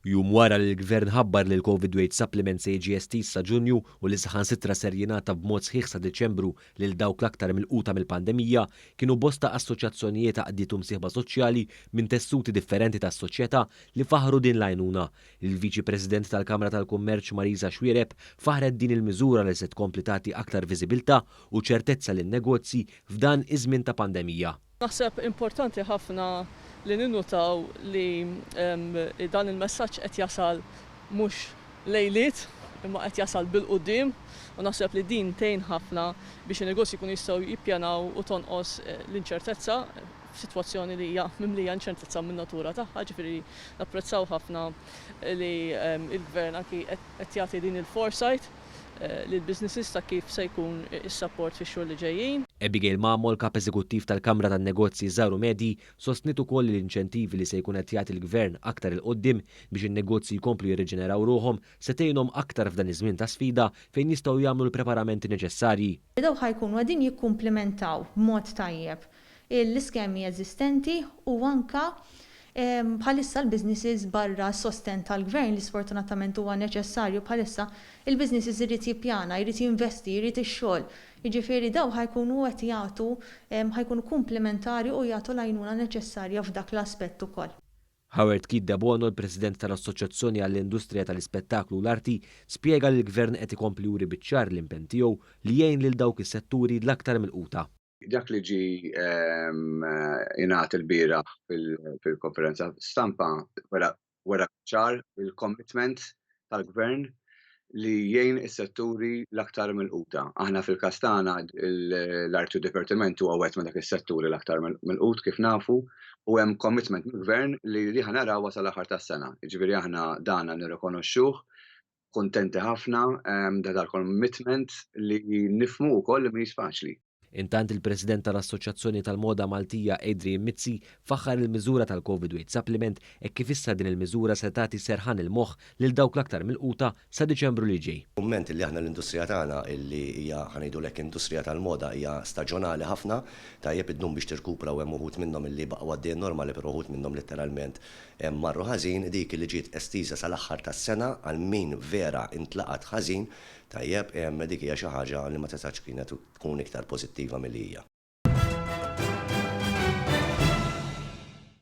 Jum wara li l-Gvern ħabbar li l-Covid Weight Supplement se jiġi estis sa Ġunju u li saħansitra ser jingħata b'mod sħiħ sa Deċembru lil dawk l-aktar milquta mill-pandemija, kienu bosta assoċjazzjonijiet għaddietu msieħba soċjali minn tessuti differenti tas-soċjetà li faħru din l-għajnuna. Il-Viċi President tal-Kamra tal-Kummerċ Marisa Xwiereb faħret din il-miżura li se tkompli tagħti aktar viżibilità u ċertezza lin-negozji f'dan iż-żmien ta' pandemija. Naħseb importanti ħafna li ninnutaw li dan il-messaġġ qed jasal mhux lejliet imma qed jasal bil-qudiem u naħseb li din tgħin ħafna biex in-negozji jkunu jistgħu jippjanaw u tonqos l-inċertezza f'sitwazzjoni li hija mimlija inċertezza min-natura tagħha, ġifieri napprezzaw ħafna li l-Gvern anki qed jagħti din il-foresight lill-businesses ta' kif se jkun is-support fix-xhur li ġejjin. Abigail Mamol, kap eżekuttiv tal-Kamra tan-Negozji Żgħar u Medji, sostniet ukoll l-inċentivi li se jkun qed jagħti l-Gvern aktar il quddiem biex in-negozji jkomplu jirriġeneraw ruhom se tgħinhom aktar f'dan iż-żmien ta' sfida fejn jistgħu jagħmlu l-preparamenti neċessarji. Daw ħajkunu għadin jikkumplementaw b'mod tajjeb l-iskemi eżistenti u anka bħalissa l-businesses barra sosten tal-Gvern li sfortunatament huwa neċessarju bħalissa il-businesses irid jippjana, jrid jinvesti, jrid ix-xogħol. Jiġifieri daw ħajkunu qed jagħtu ħajkunu komplementari u jagħtu l-għajnuna neċessarja f'dak l-aspett ukoll. Howard Kidda Bono, l-President tal-Assoċjazzjoni għall-Industrija tal-Ispettaklu l-Arti, spjega li l-Gvern qed ikompli juri biċ-ċar l-impenn tiegħu li jgħin lil dawk is-setturi l-aktar milquta. Dak li ġi jingħad il-bira fil-konferenza stampa wara ċar il-commitment tal-Gvern li jgħin is-setturi l-aktar milquta. Aħna fil-Kastana l-Arti Dipartiment huwa wieħed ma' dak is-setturi l-aktar milqut kif nafu u hemm commitment mill-Gvern li ħanaraw wasa l-aħħar tas-sena. Jiġifieri aħna dana nirrikonoxxuh, kuntenti ħafna dal-commitment li nifhmu wkoll li mhix faċli. Intant il-President tal-Assoċjazzjoni tal-Moda Maltija Adrian Mizzi faħħar il-miżura tal-Covid Weight Supplement e kif issa din il-miżura se tagħti serħan il-moħħ lil dawk l-aktar milquta sa Diċembru li ġej. Kumment li aħna l-industrija tagħna illi hija ħanejdu lek industrija tal-moda hija staġjonali ħafna, tajjeb idnum biex tirkupra u hemm uħud minnhom illi baqgħu għaddejjin normali però uħud minnhom litteralment marru ħażin dik li ġiet estiża sal-aħħar tas-sena għal min vera intlaqat ħażin tajjeb dik hija xi ħaġa li ma tistax kienet tkun iktar pożittiva milli hija.